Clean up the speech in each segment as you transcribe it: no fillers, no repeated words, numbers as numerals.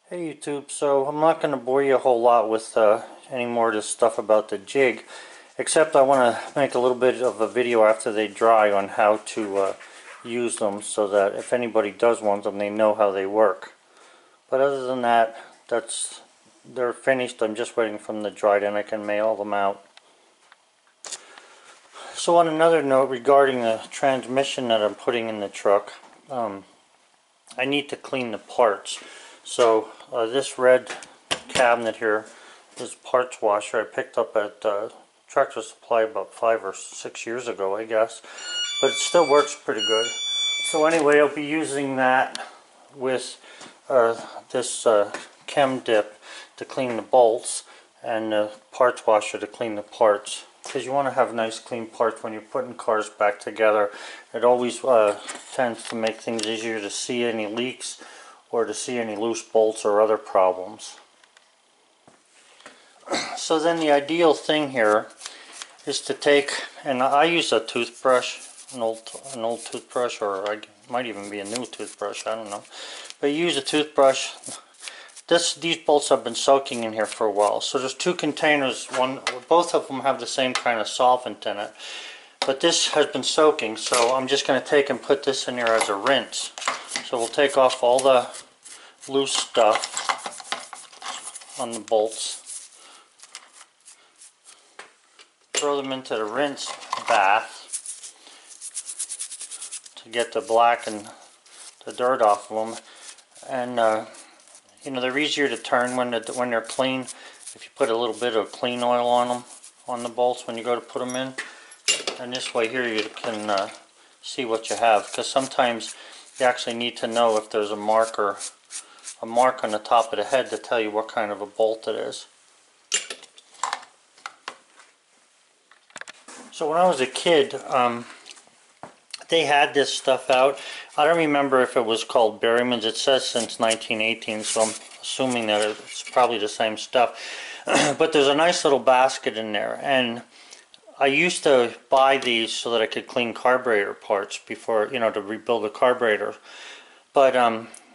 Hey YouTube, so I'm not going to bore you a whole lot with any more of this stuff about the jig, except I want to make a little bit of a video after they dry on how to use them so that if anybody does want them, they know how they work. But other than that, they're finished. I'm just waiting for them to dry, then I can mail them out. So on another note regarding the transmission that I'm putting in the truck, I need to clean the parts. So this red cabinet here is parts washer I picked up at Tractor Supply about 5 or 6 years ago, I guess, but it still works pretty good. So anyway, I'll be using that with this chem dip to clean the bolts and the parts washer to clean the parts, because you want to have nice clean parts when you're putting cars back together. It always tends to make things easier to see any leaks or to see any loose bolts or other problems. So then the ideal thing here is to take, and I use a toothbrush, an old toothbrush, or I might even be a new toothbrush, I don't know. But you use a toothbrush. These bolts have been soaking in here for a while. So there's two containers, both of them have the same kind of solvent in it. But this has been soaking, so I'm just going to take and put this in here as a rinse. So we'll take off all the loose stuff on the bolts, throw them into the rinse bath to get the black and the dirt off of them. And you know, they're easier to turn when they're clean if you put a little bit of clean oil on them, on the bolts when you go to put them in. And this way here you can see what you have, because sometimes you actually need to know if there's a mark on the top of the head to tell you what kind of a bolt it is. So when I was a kid, they had this stuff out. I don't remember if it was called Berryman's. It says since 1918, so I'm assuming that it's probably the same stuff. But there's a nice little basket in there, and I used to buy these so that I could clean carburetor parts before, you know, to rebuild a carburetor. But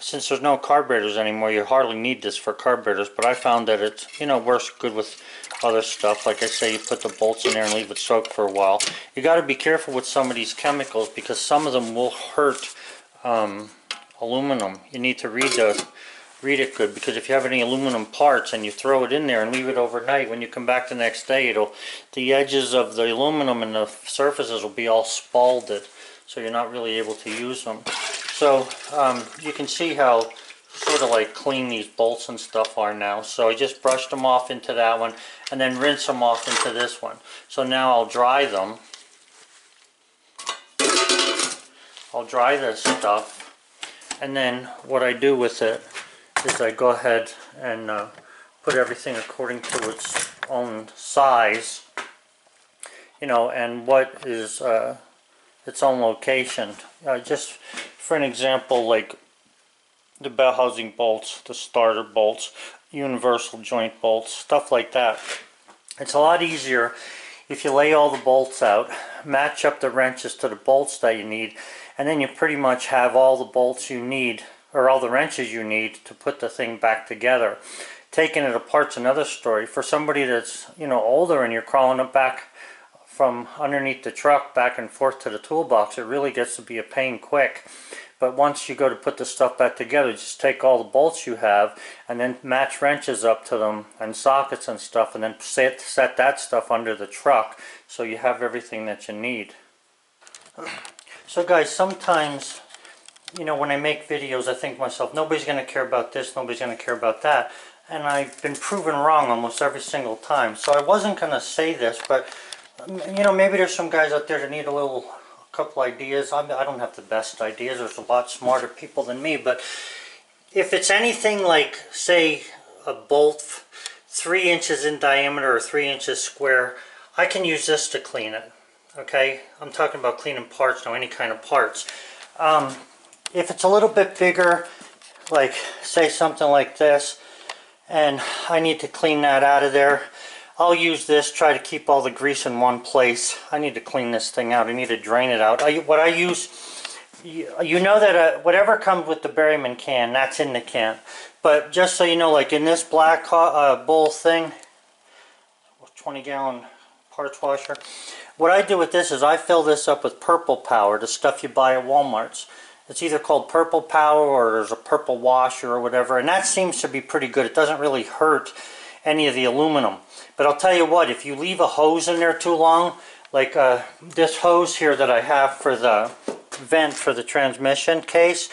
since there's no carburetors anymore, you hardly need this for carburetors. But I found that it, you know, works good with other stuff. Like I say, you put the bolts in there and leave it soak for a while. You got to be careful with some of these chemicals, because some of them will hurt aluminum. You need to read it good, because if you have any aluminum parts and you throw it in there and leave it overnight, when you come back the next day, the edges of the aluminum and the surfaces will be all spalded, so you're not really able to use them. So you can see how sort of like clean these bolts and stuff are now. So I just brushed them off into that one and then rinse them off into this one. So now I'll dry them. I'll dry this stuff, and then what I do with it is I go ahead and put everything according to its own size, you know, and what is its own location. Just for an example, like the bell housing bolts, the starter bolts, universal joint bolts, stuff like that. It's a lot easier if you lay all the bolts out, match up the wrenches to the bolts that you need, and then you pretty much have all the bolts you need, or all the wrenches you need to put the thing back together. Taking it apart's another story. For somebody that's, you know, older and you're crawling it back from underneath the truck back and forth to the toolbox, it really gets to be a pain quick. But once you go to put the stuff back together, just take all the bolts you have and then match wrenches up to them and sockets and stuff, and then set that stuff under the truck so you have everything that you need. So guys, sometimes, you know, when I make videos, I think to myself, nobody's going to care about this, nobody's going to care about that. And I've been proven wrong almost every single time. So I wasn't going to say this, but, you know, maybe there's some guys out there that need a couple ideas. I don't have the best ideas. There's a lot smarter people than me. But if it's anything like, say, a bolt 3 inches in diameter or 3 inches square, I can use this to clean it. Okay? I'm talking about cleaning parts now, any kind of parts. If it's a little bit bigger, like say something like this, and I need to clean that out of there, I'll use this, try to keep all the grease in one place. I need to clean this thing out. I need to drain it out. What I use you know that whatever comes with the Berryman can, that's in the can. But just so you know, like in this black bowl thing, 20-gallon parts washer, what I do with this is I fill this up with purple power, the stuff you buy at Walmart's. It's either called purple power or there's a purple washer or whatever, and that seems to be pretty good. It doesn't really hurt any of the aluminum. But I'll tell you what, if you leave a hose in there too long, like this hose here that I have for the vent for the transmission case,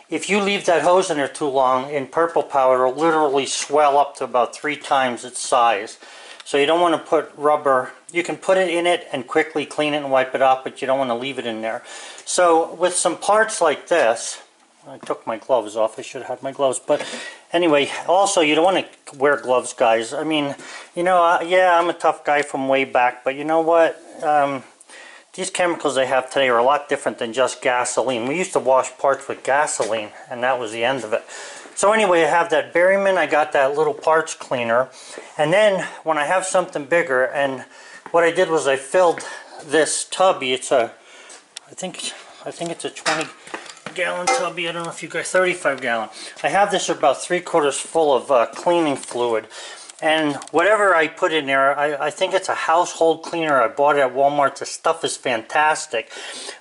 if you leave that hose in there too long in purple power, it'll literally swell up to about 3 times its size. So you don't want to put rubber. You can put it in it and quickly clean it and wipe it off, but you don't want to leave it in there. So with some parts like this, I took my gloves off. I should have had my gloves. But anyway, also you don't want to wear gloves, guys. I mean, you know, yeah, I'm a tough guy from way back, but you know what? These chemicals they have today are a lot different than just gasoline. We used to wash parts with gasoline, and that was the end of it. So anyway, I have that Berryman. I got that little parts cleaner. And then when I have something bigger, and what I did was I filled this tubby. It's a, I think it's a 20-gallon tubby. I don't know if you guys, 35-gallon. I have this about 3/4 full of cleaning fluid. And whatever I put in there, I think it's a household cleaner. I bought it at Walmart. The stuff is fantastic.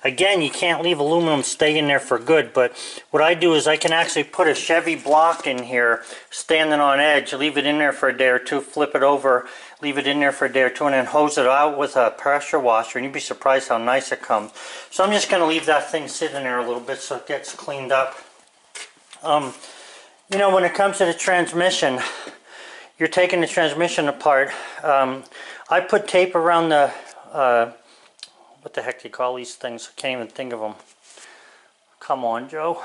Again, you can't leave aluminum stay in there for good, but what I do is I can actually put a Chevy block in here, standing on edge, leave it in there for a day or two, flip it over, leave it in there for a day or two, and then hose it out with a pressure washer, and you'd be surprised how nice it comes. So I'm just going to leave that thing sitting there a little bit so it gets cleaned up. You know, when it comes to the transmission, you're taking the transmission apart. I put tape around the, what the heck do you call these things? I can't even think of them. Come on, Joe.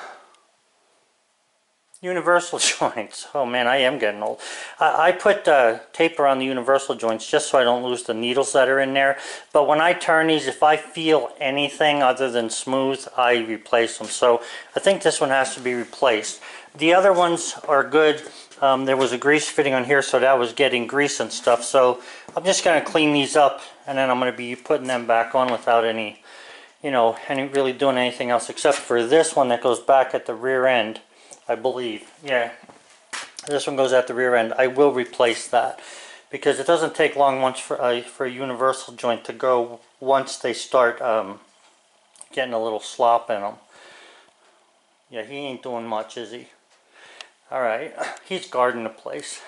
Universal joints. Oh man, I am getting old. I put tape around the universal joints just so I don't lose the needles that are in there. But when I turn these, if I feel anything other than smooth, I replace them. So I think this one has to be replaced. The other ones are good. There was a grease fitting on here, so that was getting grease and stuff. So I'm just going to clean these up, and then I'm going to be putting them back on without any, you know, really doing anything else except for this one that goes back at the rear end, I believe. Yeah, this one goes at the rear end. I will replace that because it doesn't take long once for a universal joint to go once they start getting a little slop in them. Yeah, he ain't doing much, is he? Alright, he's guarding the place.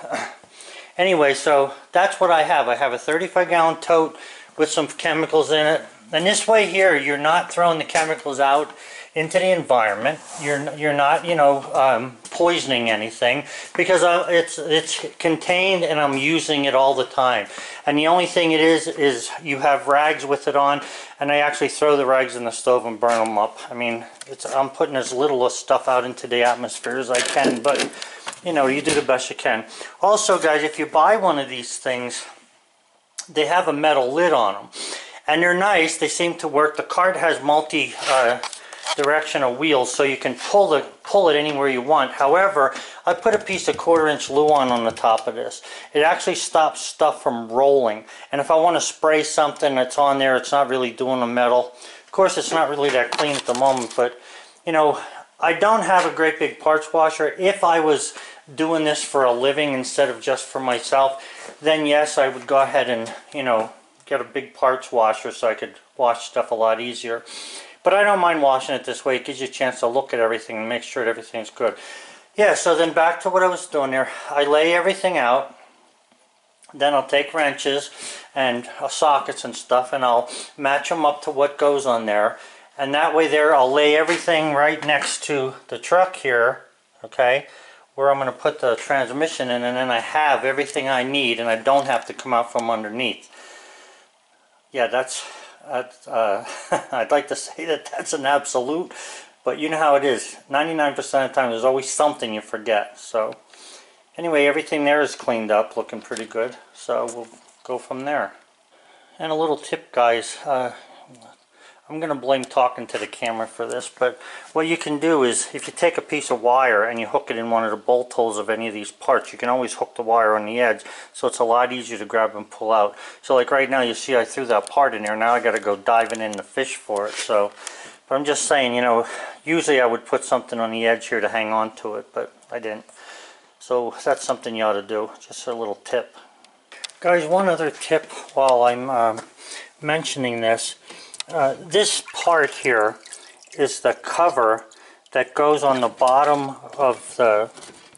Anyway, so that's what I have. I have a 35-gallon tote with some chemicals in it. And this way here, you're not throwing the chemicals out into the environment. You're not, you know, poisoning anything because it's contained and I'm using it all the time. And the only thing it is you have rags with it on, and I actually throw the rags in the stove and burn them up. I mean, I'm putting as little stuff out into the atmosphere as I can, but you know, you do the best you can. Also, guys, if you buy one of these things, they have a metal lid on them, and they're nice. They seem to work. The cart has multi directional wheels, so you can pull it anywhere you want. However, I put a piece of 1/4-inch Luan on the top of this. It actually stops stuff from rolling, and if I want to spray something that's on there, it's not really doing the metal. Of course, it's not really that clean at the moment, but you know, I don't have a great big parts washer. If I was doing this for a living instead of just for myself, then yes, I would go ahead and, you know, get a big parts washer so I could wash stuff a lot easier. But I don't mind washing it this way. It gives you a chance to look at everything and make sure that everything's good. Yeah, so then back to what I was doing there. I lay everything out. Then I'll take wrenches and sockets and stuff, and I'll match them up to what goes on there. And that way there, I'll lay everything right next to the truck here, okay, where I'm going to put the transmission in, and then I have everything I need, and I don't have to come out from underneath. Yeah, that's I'd like to say that that's an absolute, but you know how it is. 99% of the time, there's always something you forget. So anyway, everything there is cleaned up, looking pretty good. So we'll go from there. And a little tip, guys. I'm going to blame talking to the camera for this, but what you can do is if you take a piece of wire and you hook it in one of the bolt holes of any of these parts, you can always hook the wire on the edge, so it's a lot easier to grab and pull out. So like right now, you see I threw that part in there. Now I got to go diving in the fish for it. So But I'm just saying, you know, usually I would put something on the edge here to hang on to it, but I didn't. So that's something you ought to do, just a little tip. Guys, one other tip while I'm mentioning this. This part here is the cover that goes on the bottom of the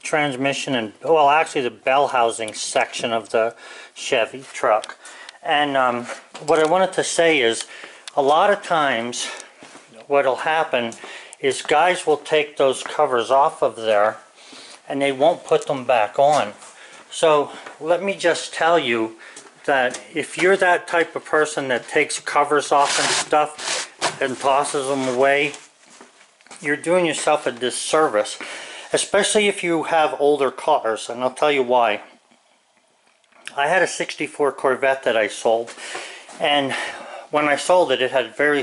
transmission and, well, actually the bell housing section of the Chevy truck. And what I wanted to say is, a lot of times what'll happen is guys will take those covers off of there and they won't put them back on. So let me just tell you that if you're that type of person that takes covers off and stuff and tosses them away, you're doing yourself a disservice, especially if you have older cars, and I'll tell you why. I had a 64 Corvette that I sold, and when I sold it, it had very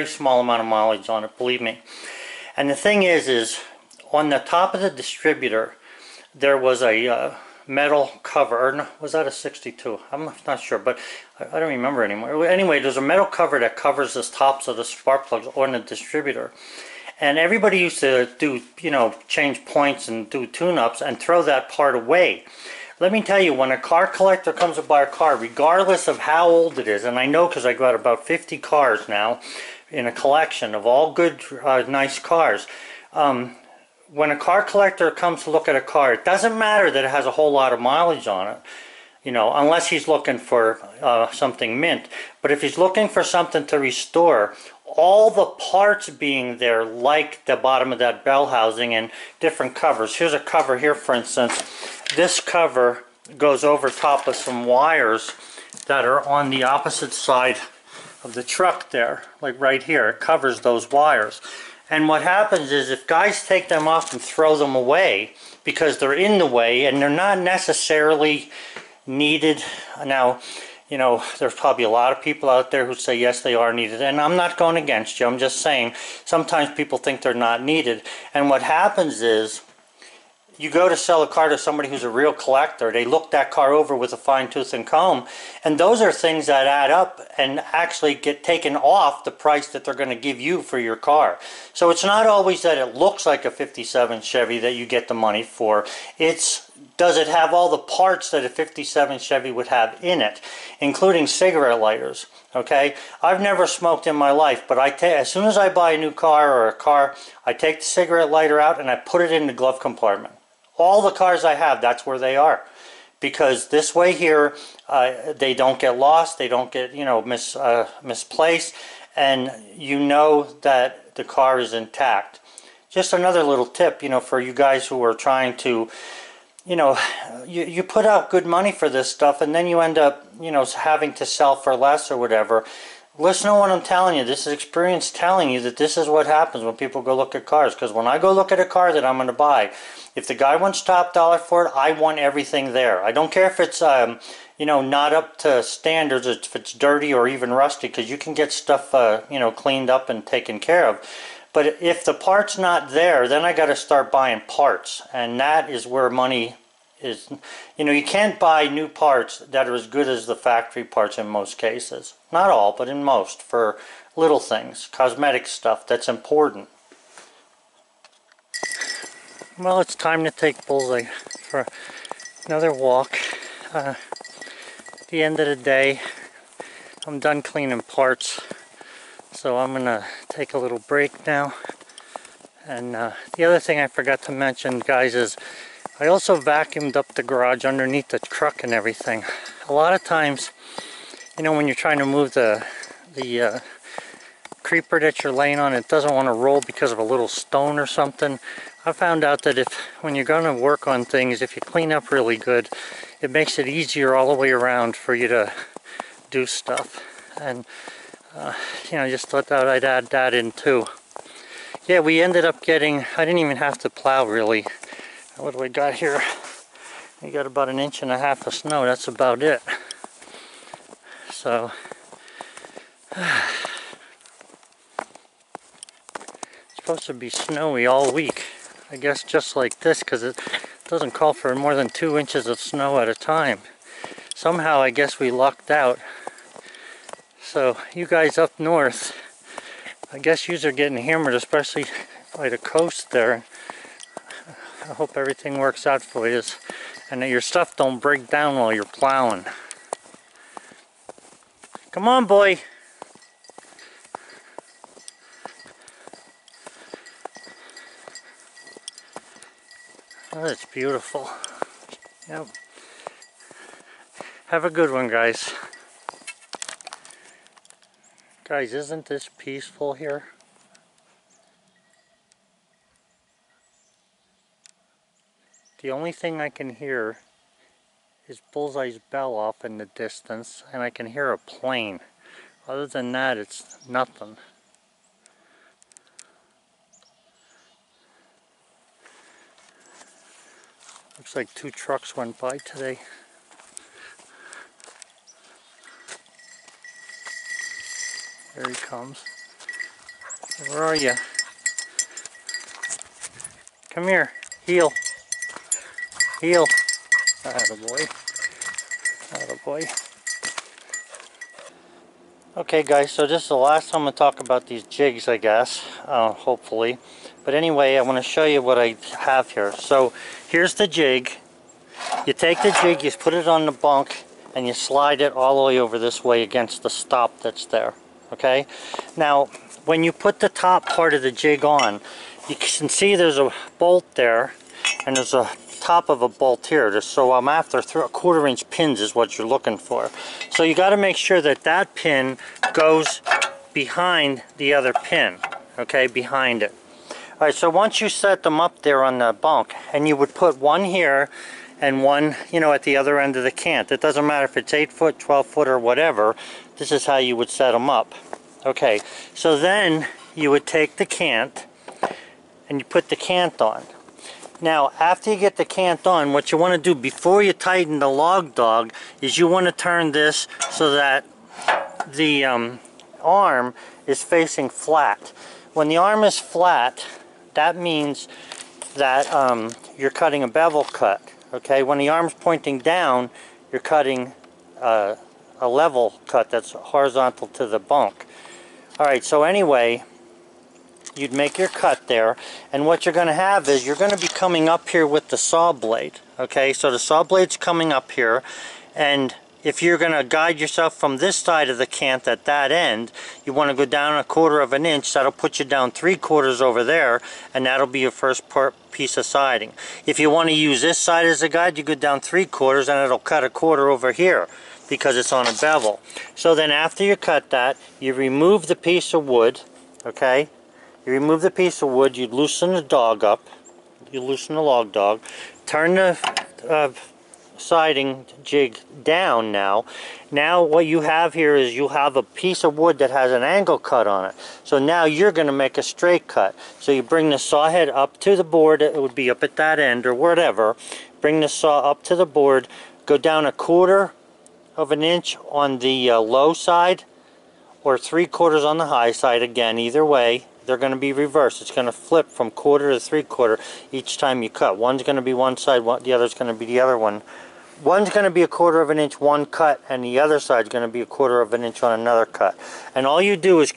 small amount of mileage on it, believe me. And the thing is on the top of the distributor, there was a metal cover, or no, was that a 62? I'm not sure, but I don't remember anymore. Anyway, there's a metal cover that covers the tops of the spark plugs on the distributor. And everybody used to do, you know, change points and do tune-ups and throw that part away. Let me tell you, when a car collector comes to buy a car, regardless of how old it is, and I know because I got about 50 cars now in a collection of all good, nice cars. When a car collector comes to look at a car, it doesn't matter that it has a whole lot of mileage on it, you know, unless he's looking for something mint. But if he's looking for something to restore, all the parts being there, like the bottom of that bell housing and different covers. Here's a cover here, for instance. This cover goes over top of some wires that are on the opposite side of the truck there, like right here. It covers those wires. And what happens is, if guys take them off and throw them away because they're in the way and they're not necessarily needed. Now, you know, there's probably a lot of people out there who say yes, they are needed, and I'm not going against you. I'm just saying sometimes people think they're not needed. And what happens is, you go to sell a car to somebody who's a real collector, they look that car over with a fine-tooth and comb, and those are things that add up and actually get taken off the price that they're going to give you for your car. So it's not always that it looks like a 57 Chevy that you get the money for. It's, does it have all the parts that a 57 Chevy would have in it, including cigarette lighters. Okay, I've never smoked in my life, but as soon as I buy a new car or a car, I take the cigarette lighter out and I put it in the glove compartment. All the cars I have, that's where they are, because this way here, they don't get lost, they don't get, you know, misplaced, and you know that the car is intact. Just another little tip, you know, for you guys who are trying to, you know, you put out good money for this stuff, and then you end up, you know, having to sell for less or whatever. Listen to what I'm telling you. This is experience telling you that this is what happens when people go look at cars. Because when I go look at a car that I'm going to buy, if the guy wants top dollar for it, I want everything there. I don't care if it's, you know, not up to standards, if it's dirty or even rusty, because you can get stuff, you know, cleaned up and taken care of. But if the part's not there, then I got to start buying parts, and that is where money is. You know, you can't buy new parts that are as good as the factory parts in most cases. Not all, but in most, for little things, cosmetic stuff that's important. Well, it's time to take Bullseye for another walk. At the end of the day, I'm done cleaning parts, so I'm gonna take a little break now. And the other thing I forgot to mention, guys, is I also vacuumed up the garage underneath the truck and everything. A lot of times, you know, when you're trying to move the creeper that you're laying on, it doesn't want to roll because of a little stone or something. I found out that when you're going to work on things, if you clean up really good, it makes it easier all the way around for you to do stuff. And you know, I just thought that I'd add that in too. Yeah, we ended up getting, I didn't even have to plow really. What do we got here? We got about 1.5 inches of snow. That's about it. So it's supposed to be snowy all week. I guess just like this, because it doesn't call for more than 2 inches of snow at a time. Somehow I guess we lucked out. So you guys up north, I guess yous are getting hammered, especially by the coast there. I hope everything works out for you and that your stuff don't break down while you're plowing. Come on, boy. Oh, that's beautiful. Yep. Have a good one, guys. Guys, isn't this peaceful here? The only thing I can hear is Bullseye's bell off in the distance, and I can hear a plane. Other than that, it's nothing. Looks like 2 trucks went by today. There he comes. Where are you? Come here. Heel. Heel. Attaboy. Attaboy. Okay guys, so this is the last time I'm going to talk about these jigs, I guess, hopefully. But anyway, I want to show you what I have here. So here's the jig. You take the jig, you put it on the bunk, and you slide it all the way over this way against the stop that's there. Okay? Now, when you put the top part of the jig on, you can see there's a bolt there, and there's a top of a bolt here. So I'm after 1/4 inch pins is what you're looking for. So you got to make sure that that pin goes behind the other pin. Okay, behind it. Alright, so once you set them up there on the bunk, and you would put one here and one, you know, at the other end of the cant. It doesn't matter if it's 8 foot, 12 foot, or whatever. This is how you would set them up. Okay, so then you would take the cant and you put the cant on. Now, after you get the cant on, what you want to do before you tighten the log dog is you want to turn this so that the arm is facing flat. When the arm is flat, that means that you're cutting a bevel cut. Okay, when the arm's pointing down, you're cutting a level cut that's horizontal to the bunk. Alright, so anyway, you'd make your cut there, and what you're going to have is you're going to be coming up here with the saw blade. Okay, so the saw blade's coming up here, and if you're going to guide yourself from this side of the cant at that end, you want to go down 1/4 inch. That'll put you down 3/4 over there, and that'll be your first piece of siding. If you want to use this side as a guide, you go down 3/4 and it'll cut 1/4 over here because it's on a bevel. So then after you cut that, you remove the piece of wood. Okay, you remove the piece of wood, you loosen the dog up, you loosen the log dog, turn the siding jig down now. Now what you have here is you have a piece of wood that has an angle cut on it. So now you're going to make a straight cut. So you bring the saw head up to the board, it would be up at that end or whatever. Bring the saw up to the board, go down 1/4 inch on the low side or 3/4 on the high side. Again, either way, they're going to be reversed. It's going to flip from 1/4 to 3/4 each time you cut. One's going to be one side, the other's going to be the other one. One's going to be 1/4 inch one cut, and the other side's going to be 1/4 inch on another cut. And all you do is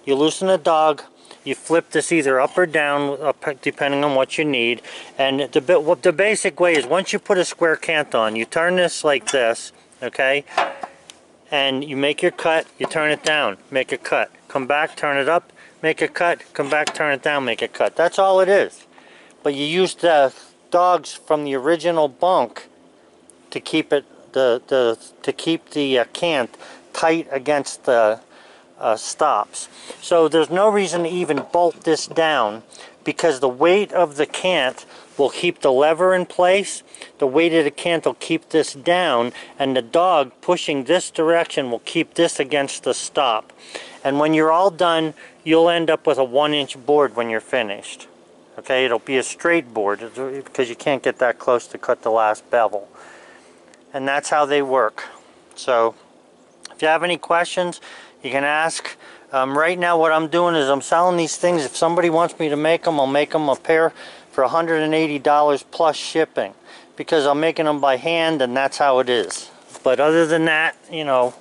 you loosen the dog, you flip this either up or down, depending on what you need. And the basic way is once you put a square cant on, you turn this like this, okay? And you make your cut, you turn it down, make a cut. Come back, turn it up, make a cut, come back, turn it down, make a cut. That's all it is. But you use the dogs from the original bunk to keep it to keep the cant tight against the stops. So there's no reason to even bolt this down because the weight of the cant will keep the lever in place. The weight of the cant will keep this down, and the dog pushing this direction will keep this against the stop. And when you're all done, you'll end up with a 1-inch board when you're finished. Okay, it'll be a straight board because you can't get that close to cut the last bevel. And that's how they work. So if you have any questions, you can ask. Right now what I'm doing is I'm selling these things. If somebody wants me to make them, I'll make them a pair for $180 plus shipping, because I'm making them by hand and that's how it is. But other than that, you know,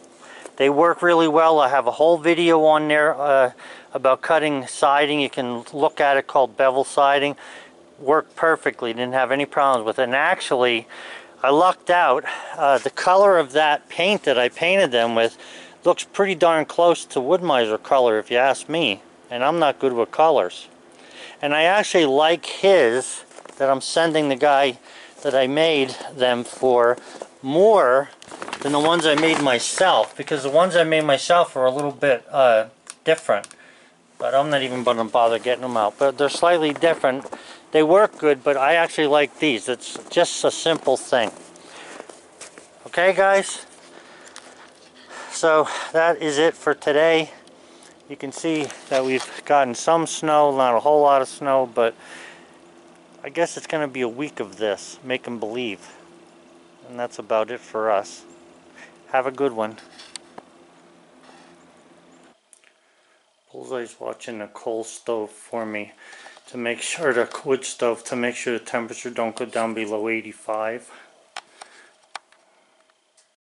they work really well. I have a whole video on there about cutting siding. You can look at it, called bevel siding. Worked perfectly, didn't have any problems with it. And actually, I lucked out. The color of that paint that I painted them with looks pretty darn close to Woodmizer color, if you ask me. And I'm not good with colors. And I actually like his that I'm sending the guy that I made them for more than the ones I made myself, because the ones I made myself are a little bit different. But I'm not even going to bother getting them out. But they're slightly different. They work good, but I actually like these. It's just a simple thing. Okay, guys? So that is it for today. You can see that we've gotten some snow, not a whole lot of snow, but I guess it's going to be a week of this, make 'em believe. And that's about it for us. Have a good one. Bullseye's watching the coal stove for me to make sure, the wood stove, to make sure the temperature don't go down below 85.